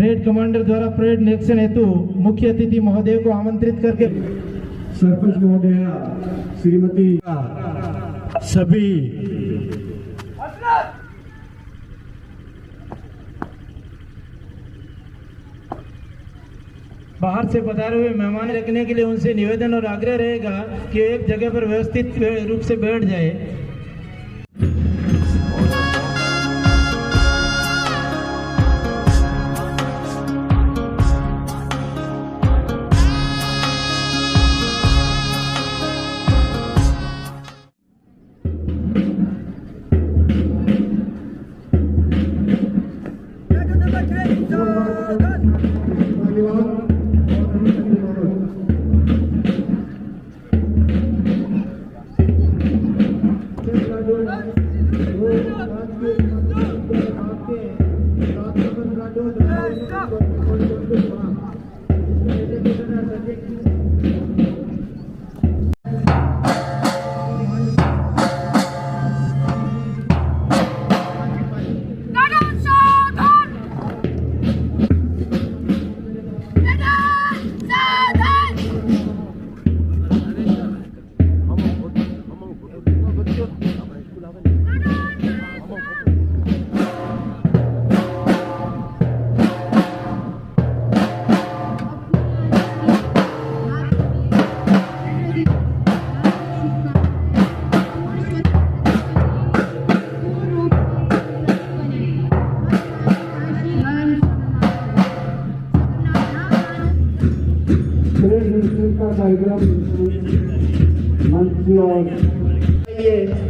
Parade commander द्वारा parade निरीक्षण हेतु मुख्य अतिथि महोदय को आमंत्रित करके सरपंच महोदय श्रीमती सभी बाहर से पधारे हुए मेहमान रखने के लिए उनसे निवेदन और आग्रह रहेगा कि एक जगह पर व्यवस्थित रूप से बैठ जाए।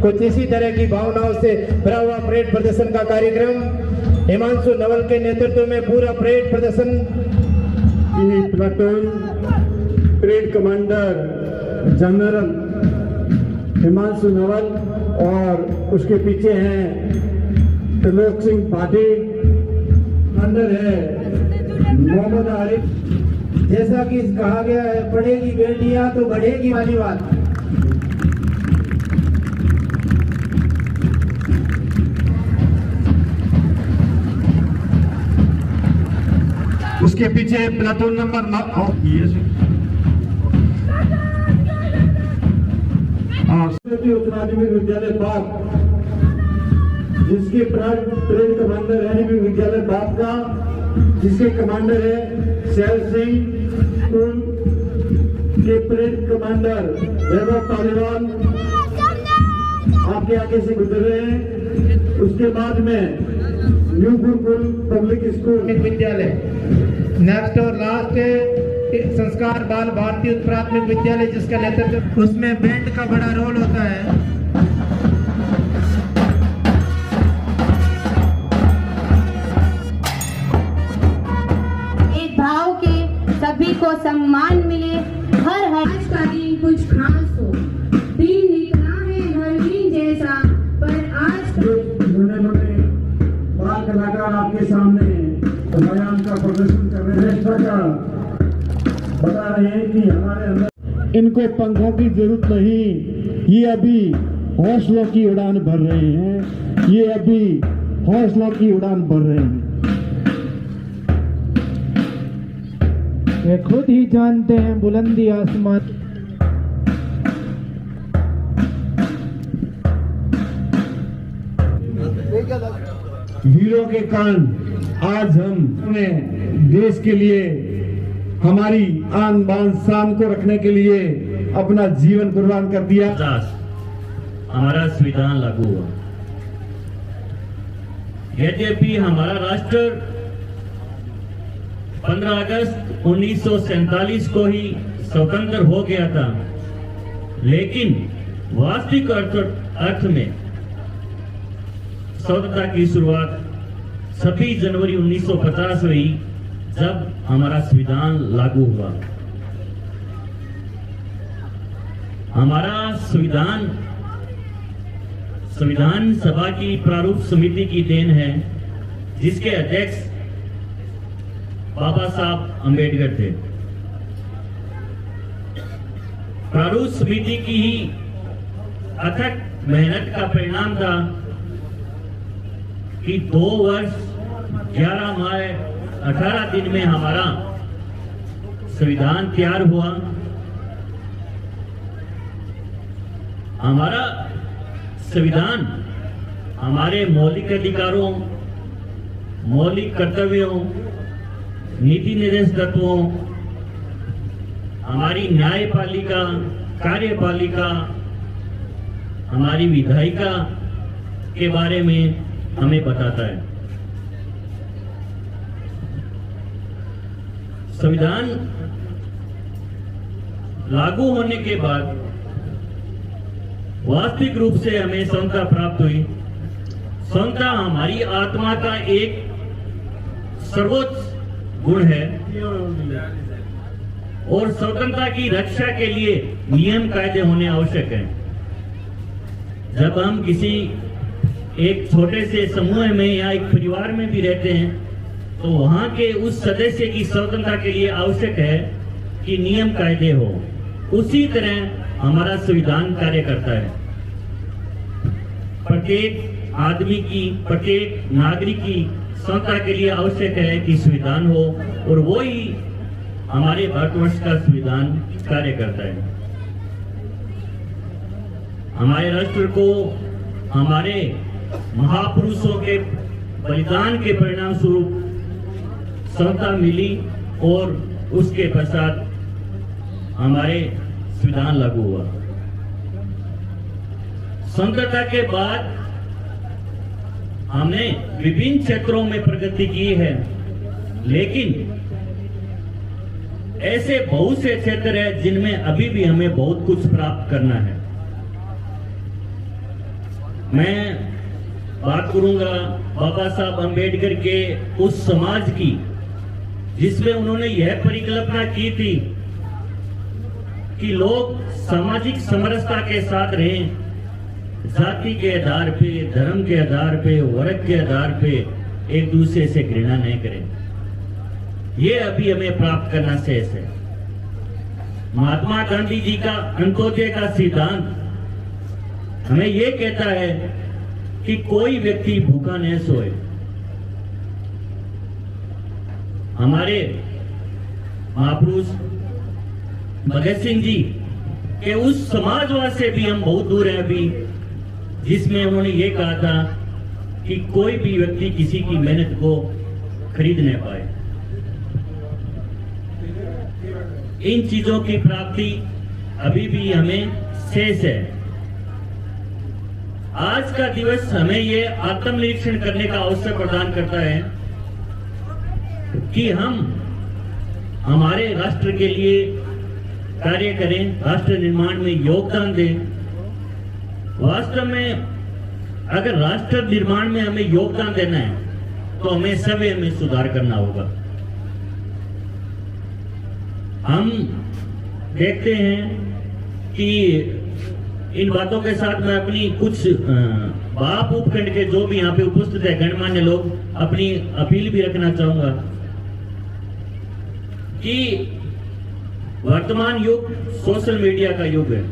कुछ इसी तरह की भावनाओं से भरा हुआ परेड प्रदर्शन का कार्यक्रम हिमांशु नवल के नेतृत्व में पूरा परेड प्रदर्शन platoon parade commander general Himanshu Naval और उसके पीछे हैं त्रिलोक सिंह पाटिल, कमांडर है मोहम्मद आरिफ। जैसा कि कहा गया है, पढ़ेगी बेटियां तो बढ़ेगी वाली बात। उसके पीछे प्लाटून नंबर 9 उच्च माध्यमिक विद्यालय बाग, जिसके परेड कमांडर है विद्यालय बाग का, जिसके कमांडर है शैल सिंह स्कूल के परेड कमांडर वैभव पालीवाल आपके आगे से गुजर रहे हैं। उसके बाद में न्यू गुरुकुल पब्लिक स्कूल विद्यालय नेक्स्ट और लास्ट संस्कार बाल भारती उच्च प्राथमिक विद्यालय, जिसका नेतृत्व उसमें बैंड का बड़ा रोल होता है। भाव के सभी को सम्मान मिले, हर आज का दिन कुछ खास हो। दिन निकला है हर दिन जैसा, पर आज बाल कलाकार आपके सामने बयान का प्रदर्शन कर रहे हैं, बता रहे हैं कि हमारे अंदर इनको पंखों की जरूरत नहीं, ये अभी हौसलों की उड़ान भर रहे हैं, ये अभी हौसलों की उड़ान भर रहे हैं। वे खुद ही जानते हैं बुलंदी आसमान। वीरों के कारण आज हमने देश के लिए, हमारी आन बान शान को रखने के लिए अपना जीवन कुर्बान कर दिया। हमारा संविधान लागू हुआ। यद्यपि हमारा राष्ट्र 15 अगस्त 1947 को ही स्वतंत्र हो गया था, लेकिन वास्तविक अर्थ में स्वतंत्रता की शुरुआत 26 जनवरी 1950 हुई, जब हमारा संविधान लागू हुआ। हमारा संविधान सभा की प्रारूप समिति की देन है, जिसके अध्यक्ष बाबा साहब अंबेडकर थे। प्रारूप समिति की ही अथक मेहनत का परिणाम था कि 2 वर्ष 11 माह 18 दिन में हमारा संविधान तैयार हुआ। हमारा संविधान हमारे मौलिक अधिकारों, मौलिक कर्तव्यों, नीति निर्देश तत्वों, हमारी न्यायपालिका, कार्यपालिका, हमारी विधायिका के बारे में हमें बताता है। संविधान लागू होने के बाद वास्तविक रूप से हमें स्वतंत्रता प्राप्त हुई। स्वतंत्रता हमारी आत्मा का एक सर्वोच्च गुण है और स्वतंत्रता की रक्षा के लिए नियम कायदे होने आवश्यक है। जब हम किसी एक छोटे से समूह में या एक परिवार में भी रहते हैं तो वहां के उस सदस्य की स्वतंत्रता के लिए आवश्यक है कि नियम कायदे हो। उसी तरह हमारा संविधान कार्य करता है। प्रत्येक आदमी की, प्रत्येक नागरिक की स्वतंत्रता के लिए आवश्यक है कि संविधान हो और वो ही हमारे भारतवर्ष का संविधान कार्य करता है। हमारे राष्ट्र को हमारे महापुरुषों के बलिदान के परिणाम स्वरूप स्वतंत्रता मिली और उसके पश्चात हमारे संविधान लागू हुआ। स्वतंत्रता के बाद हमने विभिन्न क्षेत्रों में प्रगति की है, लेकिन ऐसे बहुत से क्षेत्र हैं जिनमें अभी भी हमें बहुत कुछ प्राप्त करना है। मैं बात करूंगा बाबा साहब अंबेडकर के उस समाज की जिसमें उन्होंने यह परिकल्पना की थी कि लोग सामाजिक समरसता के साथ रहें, जाति के आधार पे, धर्म के आधार पे, वर्ग के आधार पे एक दूसरे से घृणा नहीं करें। ये अभी हमें प्राप्त करना शेष है। महात्मा गांधी जी का अंत्योदय का सिद्धांत हमें ये कहता है कि कोई व्यक्ति भूखा नहीं सोए। हमारे महापुरुष भगत सिंह जी के उस समाजवाद से भी हम बहुत दूर हैं अभी, जिसमें उन्होंने ये कहा था कि कोई भी व्यक्ति किसी की मेहनत को खरीद नहीं पाए। इन चीजों की प्राप्ति अभी भी हमें शेष है। आज का दिवस हमें ये आत्मनिरीक्षण करने का अवसर प्रदान करता है कि हम हमारे राष्ट्र के लिए कार्य करें, राष्ट्र निर्माण में योगदान दें। वास्तव में अगर राष्ट्र निर्माण में हमें योगदान देना है तो हमें सभी में सुधार करना होगा। हम देखते हैं कि इन बातों के साथ मैं अपनी कुछ बाप उपखंड के जो भी यहाँ पे उपस्थित है गणमान्य लोग, अपनी अपील भी रखना चाहूंगा कि वर्तमान युग सोशल मीडिया का युग है।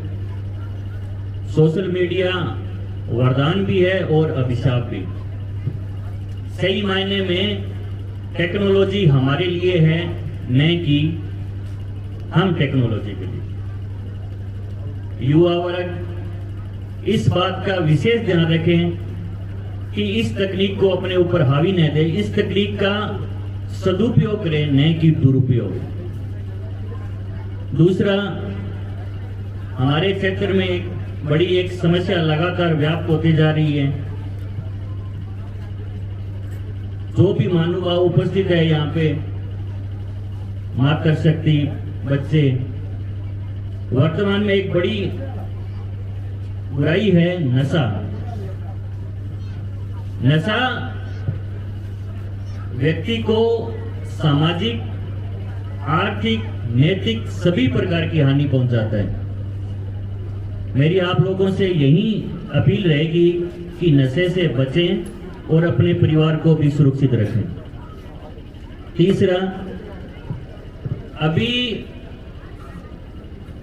सोशल मीडिया वरदान भी है और अभिशाप भी। सही मायने में टेक्नोलॉजी हमारे लिए है, न कि हम टेक्नोलॉजी के लिए। युवा वर्ग इस बात का विशेष ध्यान रखें कि इस तकनीक को अपने ऊपर हावी न दे, इस तकनीक का सदुपयोग करें, न कि दुरुपयोग। दूसरा, हमारे क्षेत्र में एक बड़ी एक समस्या लगातार व्याप्त होती जा रही है। जो भी महानुभाव उपस्थित है यहाँ पे, मातृशक्ति, बच्चे, वर्तमान में एक बड़ी बुराई है नशा। नशा व्यक्ति को सामाजिक, आर्थिक, नैतिक सभी प्रकार की हानि पहुंचाता है। मेरी आप लोगों से यही अपील रहेगी कि नशे से बचें और अपने परिवार को भी सुरक्षित रखें। तीसरा, अभी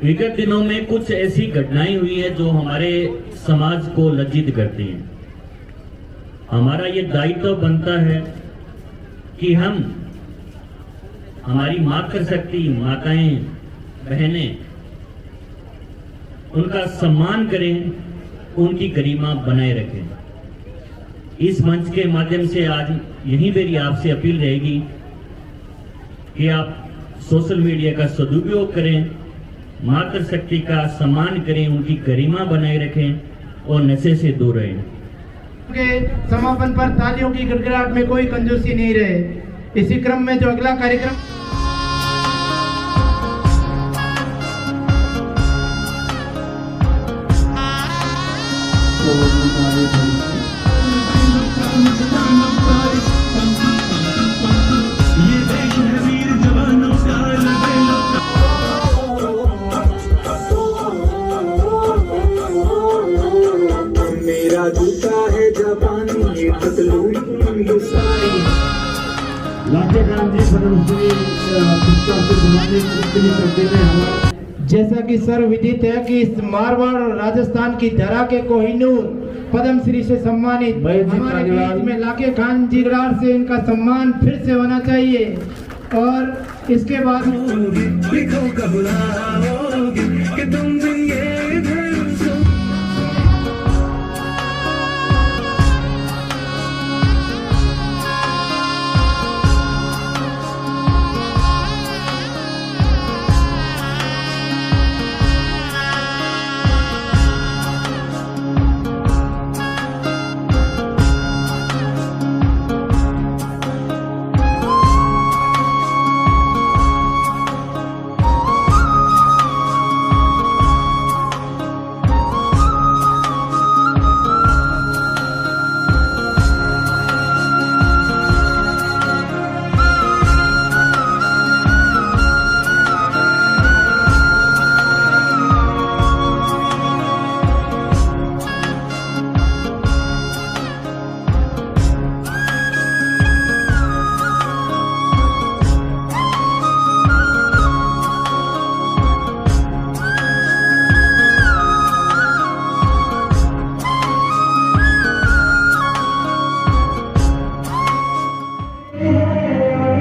विगत दिनों में कुछ ऐसी घटनाएं हुई है जो हमारे समाज को लज्जित करती हैं। हमारा ये दायित्व बनता है कि हम हमारी मातृशक्ति माताएं बहनें, उनका सम्मान करें, उनकी गरिमा बनाए रखें। इस मंच के माध्यम से आज यही मेरी आपसे अपील रहेगी कि आप सोशल मीडिया का सदुपयोग करें, मातृशक्ति का सम्मान करें, उनकी गरिमा बनाए रखें और नशे से दूर रहें। के समापन पर तालियों की गड़गड़ाहट में कोई कंजूसी नहीं रहे। इसी क्रम में जो अगला कार्यक्रम मेरा जूता है जापानी, ये पतलून हिंदुस्तानी। लाखे गांधी पद्मश्री पुरस्कार से सम्मानित करते हुए हमारे जैसा कि सर्वविदित है कि इस मारवाड़ और राजस्थान की धरा के कोहिनूर पद्मश्री से सम्मानित हमारे बीच में लाखे खान जिगरार से इनका सम्मान फिर से होना चाहिए। और इसके बाद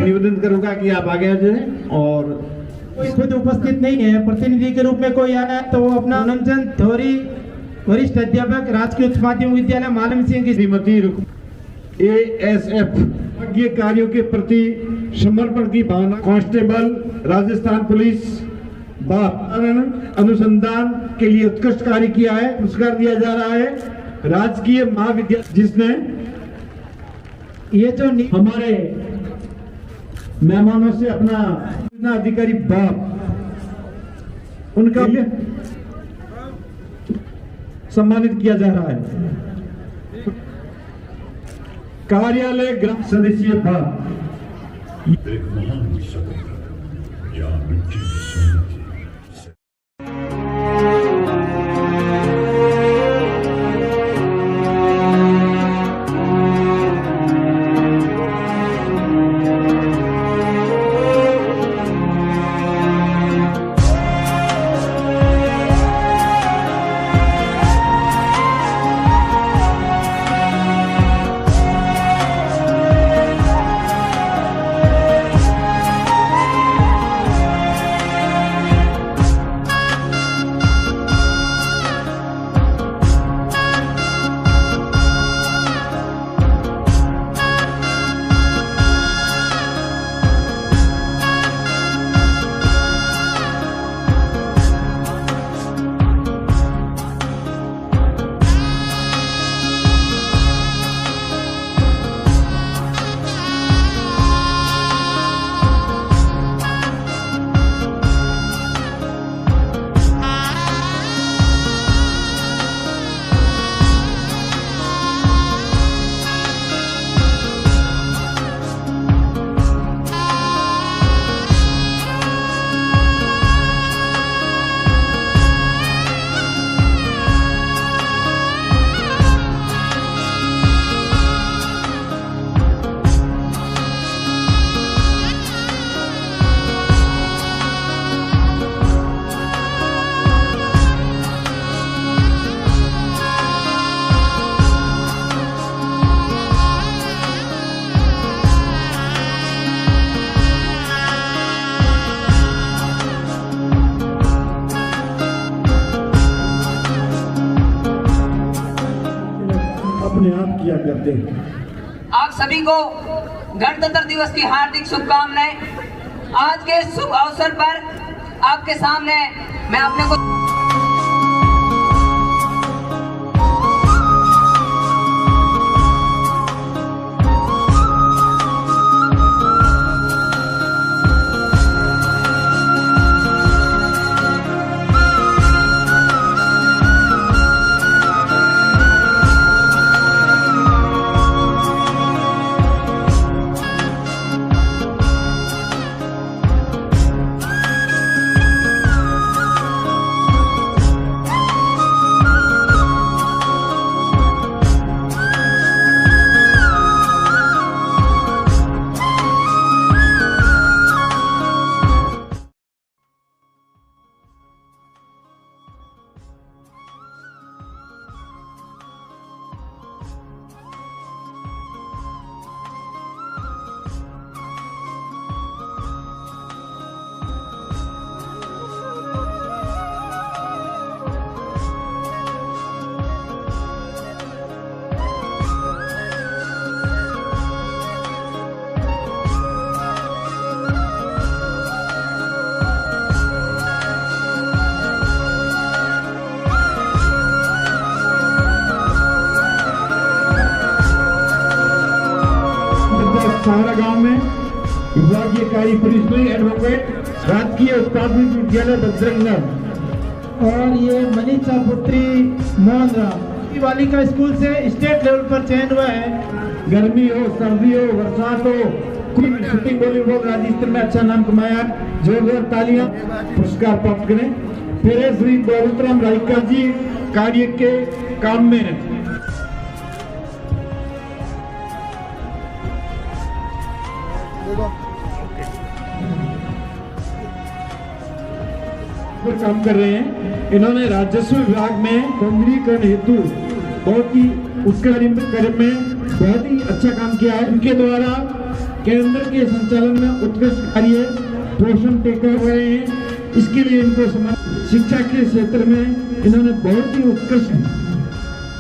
निवेदन करूंगा कि आप आगे आ जाएं और कोई खुद उपस्थित नहीं है, प्रतिनिधि के रूप में कोई आया है तो वो अपना पूनमचंद थोरी वरिष्ठ अध्यापक राजकीय उच्च माध्यमिक विद्यालय मालम सिंह की श्रीमती ASF के कार्यों के प्रति समर्पण की भावना कांस्टेबल राजस्थान पुलिस अनुसंधान के लिए उत्कृष्ट कार्य किया है, पुरस्कार दिया जा रहा है राजकीय महाविद्यालय, जिसने ये जो हमारे मेहमानों से अपना अधिकारी बाप उनका सम्मानित किया जा रहा है। कार्यालय ग्राम सदस्य बाप एक महान सपना जहाँ मिट्टी में सोने थी। अपने आप किया करते हैं। आप सभी को गणतंत्र दिवस की हार्दिक शुभकामनाएं। आज के शुभ अवसर पर आपके सामने मैं अपने को सहारा गांव में विभागीय कार्य परिश्रमी एडवोकेट राजकीय प्राथमिक विद्यालय बजरंगगढ़ और ये मनीषा पुत्री मोहन राम बालिका स्कूल से स्टेट लेवल पर चयन हुआ है। गर्मी हो सर्दी हो बरसात हो कुल शूटिंग वॉलीबॉल राज्य स्तर में अच्छा नाम कमाया। जोरदार तालियां पुरस्कार प्राप्त करें। फिर श्री दौलतराम रायका जी कार्य के काम में पर काम कर रहे हैं। इन्होंने राजस्व विभाग में केंद्रीकरण हेतु बहुत ही उत्कृष्ट कार्य में बहुत ही अच्छा काम किया है। इनके द्वारा केंद्र के संचालन में उत्कृष्ट कार्य पोषण टेकर हो रहे हैं। इसके लिए इनको शिक्षा के क्षेत्र में इन्होंने बहुत ही उत्कृष्ट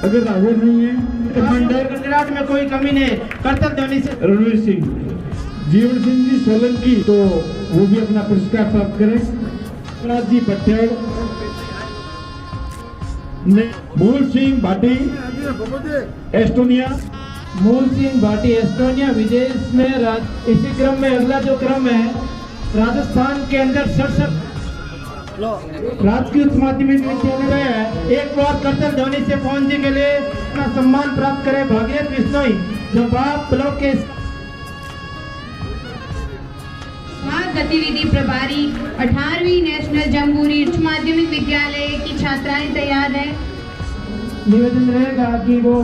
अगर हाजिर नहीं है कमांडर विराट में कोई कमी नहीं। कर्तव्य ध्वनि से रणवीर सिंह जीवन सिंह जी सोलंकी तो वो भी अपना पुरस्कार प्राप्त करें। राज जी पटेल ने मूल सिंह भाटी एस्टोनिया मूल सिंह भाटी एस्टोनिया विदेश में इसी क्रम में अगला जो क्रम है राजस्थान के अंदर 67 राजकीय उच्च माध्यमिक विद्यालय है। एक बार कर्तव्य ध्वनि से पहुंच जी के लिए अपना सम्मान प्राप्त करे भागीरथ बिश्नोई जो बाप ब्लॉक के गतिविधि प्रभारी 18वीं नेशनल जम्बूरी उच्च माध्यमिक विद्यालय की छात्राएं तैयार है। निवेदन रहेगा कि वो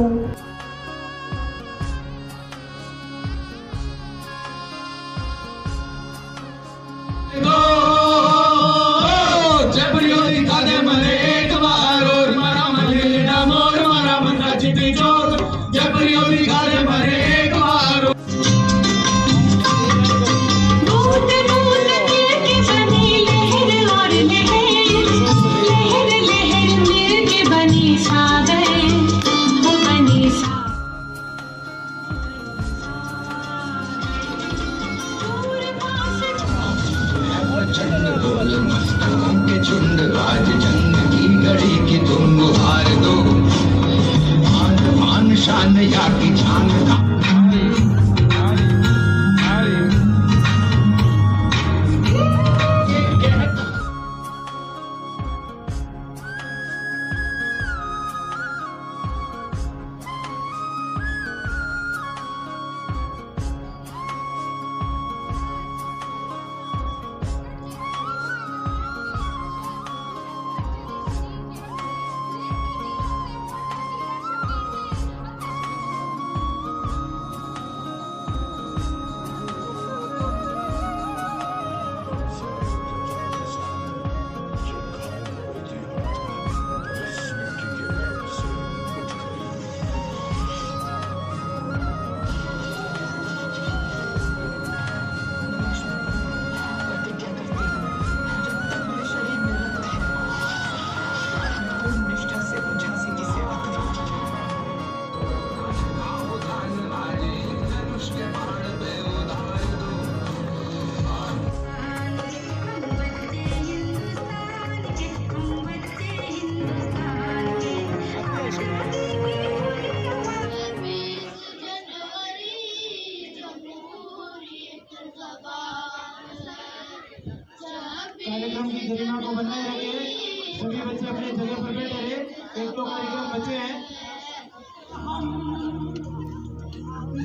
झुंड आज जंग की घड़ी की तुम गुहार दो मान शान या की जान का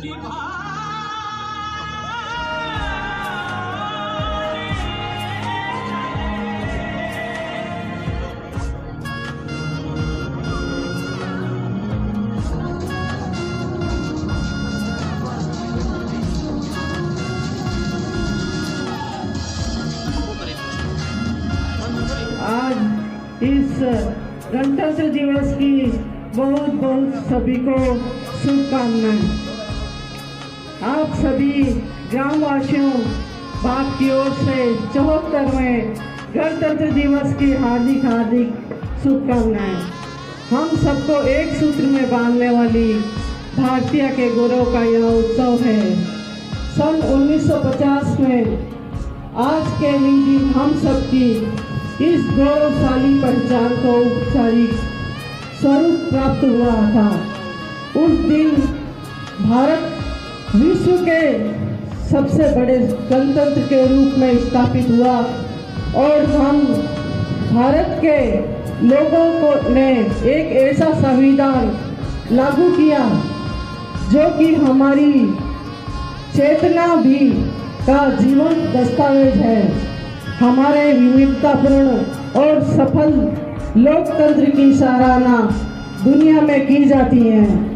आज इस गणतंत्र दिवस की बहुत बहुत सभी को शुभकामनाएं। आप सभी ग्रामवासियों बाप की ओर से 74वें गणतंत्र दिवस की हार्दिक हार्दिक शुभकामनाएं। हम सबको एक सूत्र में बांधने वाली भारतीय के गौरव का यह उत्सव है। सन 1950 में आज के ही दिन हम सबकी इस गौरवशाली पहचान को औपचारिक स्वरूप प्राप्त हुआ था। उस दिन भारत विश्व के सबसे बड़े गणतंत्र के रूप में स्थापित हुआ और हम भारत के लोगों को ने एक ऐसा संविधान लागू किया जो कि हमारी चेतना भी का जीवन दस्तावेज है। हमारे विविधतापूर्ण और सफल लोकतंत्र की सराहना दुनिया में की जाती है।